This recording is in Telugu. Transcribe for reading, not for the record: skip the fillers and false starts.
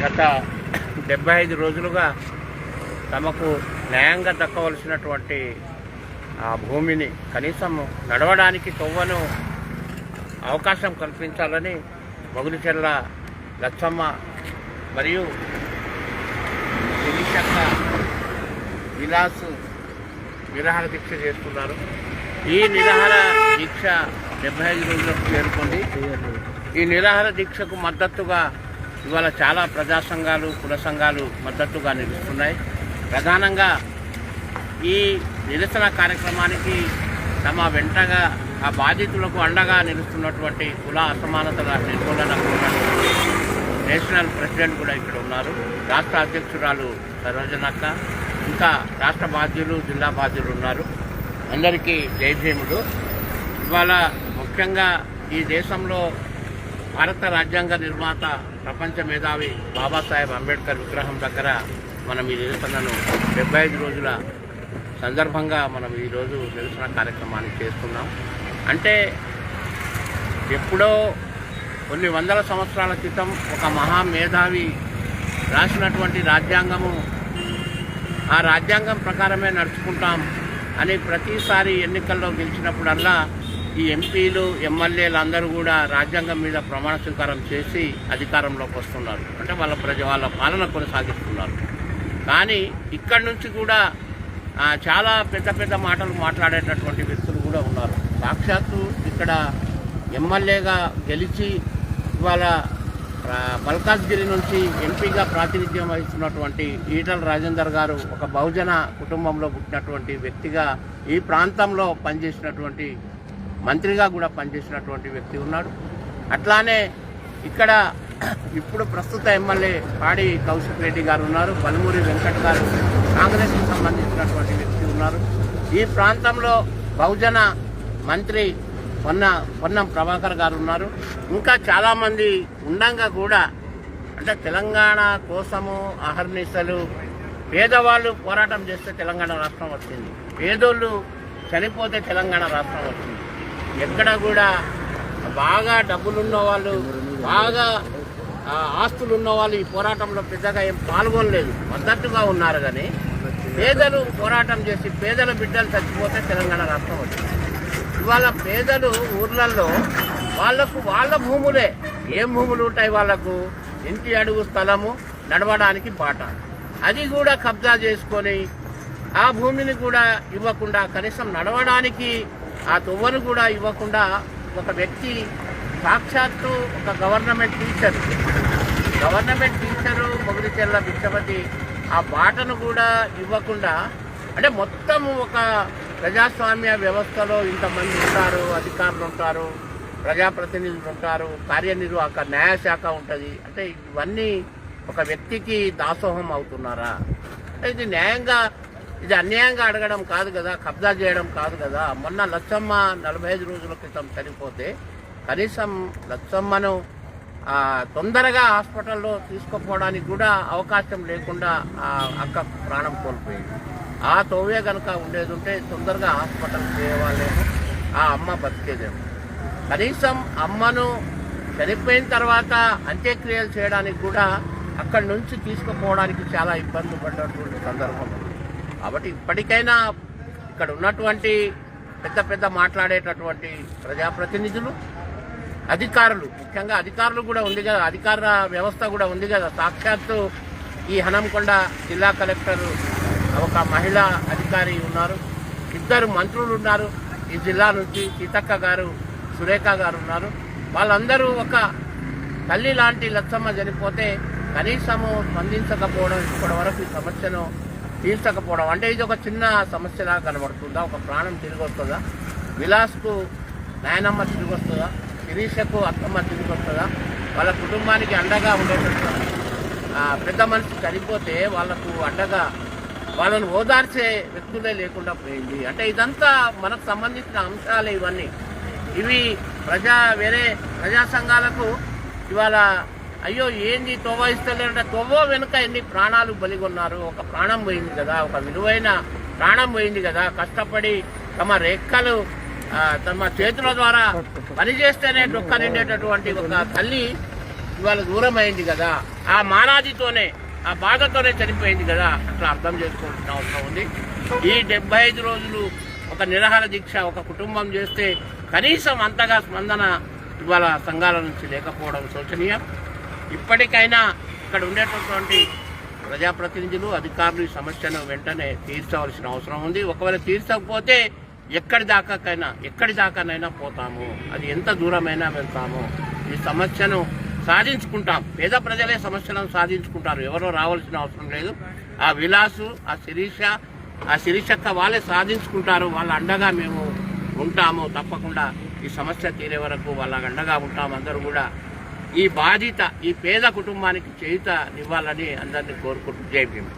గత 75 రోజులుగా తమకు న్యాయంగా దక్కవలసినటువంటి ఆ భూమిని కనీసం నడవడానికి తొవ్వను అవకాశం కల్పించాలని మొగులిచెర్ల లచ్చమ్మ మరియు శిరీషక్క విలాస్ నిరాహార దీక్ష చేస్తున్నారు. ఈ నిరాహార దీక్ష 75 రోజులకు చేరుకుంది. ఈ నిరాహార దీక్షకు మద్దతుగా ఇవాళ చాలా ప్రజా సంఘాలు, కుల సంఘాలు మద్దతుగా నిలుస్తున్నాయి. ప్రధానంగా ఈ నిరసన కార్యక్రమానికి తమ వెంటగా ఆ బాధితులకు అండగా నిలుస్తున్నటువంటి కుల అసమానతల నిర్మూలన నేషనల్ ప్రెసిడెంట్ కూడా ఇక్కడ ఉన్నారు. రాష్ట్ర అధ్యక్షురాలు సరోజనక్క, ఇంకా రాష్ట్ర బాధ్యులు, జిల్లా బాధ్యులు ఉన్నారు. అందరికీ జై భీముడు. ఇవాళ ముఖ్యంగా ఈ దేశంలో భారత రాజ్యాంగ నిర్మాత, ప్రపంచ మేధావి బాబాసాహెబ్ అంబేద్కర్ విగ్రహం దగ్గర మనం ఈ నిరసనను 75 రోజుల సందర్భంగా మనం ఈరోజు నిరసన కార్యక్రమాన్ని చేస్తున్నాం. అంటే ఎప్పుడో కొన్ని వందల సంవత్సరాల క్రితం ఒక మహామేధావి రాసినటువంటి రాజ్యాంగము, ఆ రాజ్యాంగం ప్రకారమే నడుచుకుంటాం అని ప్రతిసారి ఎన్నికల్లో గెలిచినప్పుడల్లా ఈ ఎంపీలు, ఎమ్మెల్యేలు అందరూ కూడా రాజ్యాంగం మీద ప్రమాణ స్వీకారం చేసి అధికారంలోకి వస్తున్నారు. అంటే వాళ్ళ పాలన కొనసాగిస్తున్నారు. కానీ ఇక్కడి నుంచి కూడా చాలా పెద్ద పెద్ద మాటలు మాట్లాడేటటువంటి వ్యక్తులు కూడా ఉన్నారు. సాక్షాత్తు ఇక్కడ ఎమ్మెల్యేగా గెలిచి ఇవాళ మల్కాజ్గిరి నుంచి ఎంపీగా ప్రాతినిధ్యం వహిస్తున్నటువంటి ఈటల రాజేందర్ గారు ఒక బహుజన కుటుంబంలో పుట్టినటువంటి వ్యక్తిగా ఈ ప్రాంతంలో పనిచేసినటువంటి మంత్రిగా కూడా పనిచేసినటువంటి వ్యక్తి ఉన్నాడు. అట్లానే ఇక్కడ ఇప్పుడు ప్రస్తుత ఎమ్మెల్యే పాడి కౌశిక్ రెడ్డి గారు ఉన్నారు. బలమూరి వెంకట్ గారు కాంగ్రెస్కి సంబంధించినటువంటి వ్యక్తి ఉన్నారు. ఈ ప్రాంతంలో బహుజన మంత్రి పొన్నం ప్రభాకర్ గారు ఉన్నారు. ఇంకా చాలామంది ఉండంగా కూడా అంటే తెలంగాణ కోసము అహర్నిశలు పేదవాళ్ళు పోరాటం చేస్తే తెలంగాణ రాష్ట్రం వచ్చింది. పేదోళ్ళు చనిపోతే తెలంగాణ రాష్ట్రం వచ్చింది. ఎక్కడ కూడా బాగా డబ్బులున్న వాళ్ళు, బాగా ఆస్తులు ఉన్న వాళ్ళు ఈ పోరాటంలో పెద్దగా ఏం పాల్గొనలేదు, మద్దతుగా ఉన్నారు. కానీ పేదలు పోరాటం చేసి పేదల బిడ్డలు చచ్చిపోతే తెలంగాణ రాష్ట్రం వచ్చింది. ఇవాళ పేదలు ఊర్లలో వాళ్ళ భూములే, ఏం భూములు ఉంటాయి వాళ్ళకు, ఇంటి అడుగు స్థలము, నడవడానికి బాట, అది కూడా కబ్జా చేసుకొని ఆ భూమిని కూడా ఇవ్వకుండా, కనీసం నడవడానికి ఆ తొవ్వను కూడా ఇవ్వకుండా ఒక వ్యక్తి, సాక్షాత్తు ఒక గవర్నమెంట్ టీచరు మొగులిచెర్ల భిక్షపతి ఆ బాటను కూడా ఇవ్వకుండా, అంటే మొత్తం ఒక ప్రజాస్వామ్య వ్యవస్థలో ఇంతమంది ఉంటారు, అధికారులు ఉంటారు, ప్రజాప్రతినిధులు ఉంటారు, కార్యనిర్వాహక న్యాయశాఖ ఉంటుంది. అంటే ఇవన్నీ ఒక వ్యక్తికి దాసోహం అవుతున్నారా? ఇది న్యాయంగా, ఇది అన్యాయంగా అడగడం కాదు కదా, కబ్జా చేయడం కాదు కదా. మొన్న లచ్చమ్మ 45 రోజుల క్రితం చనిపోతే కనీసం లచ్చమ్మను తొందరగా హాస్పిటల్లో తీసుకుపోవడానికి కూడా అవకాశం లేకుండా అక్క ప్రాణం కోల్పోయింది. ఆ తోవే కనుక ఉండేది ఉంటే తొందరగా హాస్పిటల్ చేయవాళ్ళేమో, ఆ అమ్మ బతికేదేమో. కనీసం అమ్మను చనిపోయిన తర్వాత అంత్యక్రియలు చేయడానికి కూడా అక్కడి నుంచి తీసుకుపోవడానికి చాలా ఇబ్బంది పడ్డటువంటి సందర్భం. కాబట్టి ఇప్పటికైనా ఇక్కడ ఉన్నటువంటి పెద్ద మాట్లాడేటటువంటి ప్రజాప్రతినిధులు, అధికారులు, ముఖ్యంగా అధికారులు కూడా ఉంది కదా, అధికార వ్యవస్థ కూడా ఉంది కదా. సాక్షాత్తు ఈ హనంకొండ జిల్లా కలెక్టర్ ఒక మహిళా అధికారి ఉన్నారు, 2 మంత్రులు ఉన్నారు ఈ జిల్లా నుంచి, సీతక్క గారు, సురేఖ గారు ఉన్నారు. వాళ్ళందరూ ఒక తల్లి లాంటి లచ్చమ్మ చనిపోతే కనీసము స్పందించకపోవడం, ఇప్పటి వరకు ఈ సమస్యను తీర్చకపోవడం, అంటే ఇది ఒక చిన్న సమస్యలా కనబడుతుందా? ఒక ప్రాణం తిరిగి వస్తుందా? విలాస్కు నాయనమ్మ తిరిగి వస్తుందా? శిరీషకు అత్తమ్మ తిరిగి వస్తుందా? వాళ్ళ కుటుంబానికి అండగా ఉండేటట్టు పెద్ద మనిషి చనిపోతే వాళ్ళకు అండగా వాళ్ళను ఓదార్చే వ్యక్తులే లేకుండా పోయింది. అంటే ఇదంతా మనకు సంబంధించిన అంశాలే ఇవన్నీ. ఇవి వేరే ప్రజా సంఘాలకు ఇవాళ అయ్యో ఏంది తొవ్వ ఇస్తలేదంటే, తొవ్వ వెనుక ఎన్ని ప్రాణాలు బలిగొన్నారు. ఒక ప్రాణం పోయింది కదా, ఒక విలువైన ప్రాణం పోయింది కదా. కష్టపడి తమ రెక్కలు తమ చేతుల ద్వారా పనిచేస్తేనే డొక్క నిండేటటువంటి ఒక తల్లి ఇవాళ దూరం అయింది కదా, ఆ మానాదితోనే ఆ బాధతోనే చనిపోయింది కదా, అట్లా అర్థం చేసుకోవాల్సిన అవసరం ఉంది. ఈ 75 రోజులు ఒక నిరాహార దీక్ష ఒక కుటుంబం చేస్తే కనీసం అంతగా స్పందన ఇవాళ సంఘాల నుంచి లేకపోవడం శోచనీయం. ఇప్పటికైనా ఇక్కడ ఉండేటటువంటి ప్రజాప్రతినిధులు అధికారులు ఈ సమస్యను వెంటనే తీర్చవలసిన అవసరం ఉంది. ఒకవేళ తీర్చకపోతే ఎక్కడి దాకానైనా పోతాము, అది ఎంత దూరమైనా వెళ్తాము. ఈ సమస్యను సాధించుకుంటాం. పేద ప్రజలే సమస్యలను సాధించుకుంటారు, ఎవరో రావాల్సిన అవసరం లేదు. ఆ విలాసు, ఆ శిరీషక్క వాళ్ళే సాధించుకుంటారు. వాళ్ళ అండగా మేము ఉంటాము. తప్పకుండా ఈ సమస్య తీరే వరకు వాళ్ళ అండగా ఉంటాము. అందరూ కూడా ఈ బాధిత ఈ పేద కుటుంబానికి చేయూతనివ్వాలని అందరినీ కోరుకుంటూ జై భీమ్.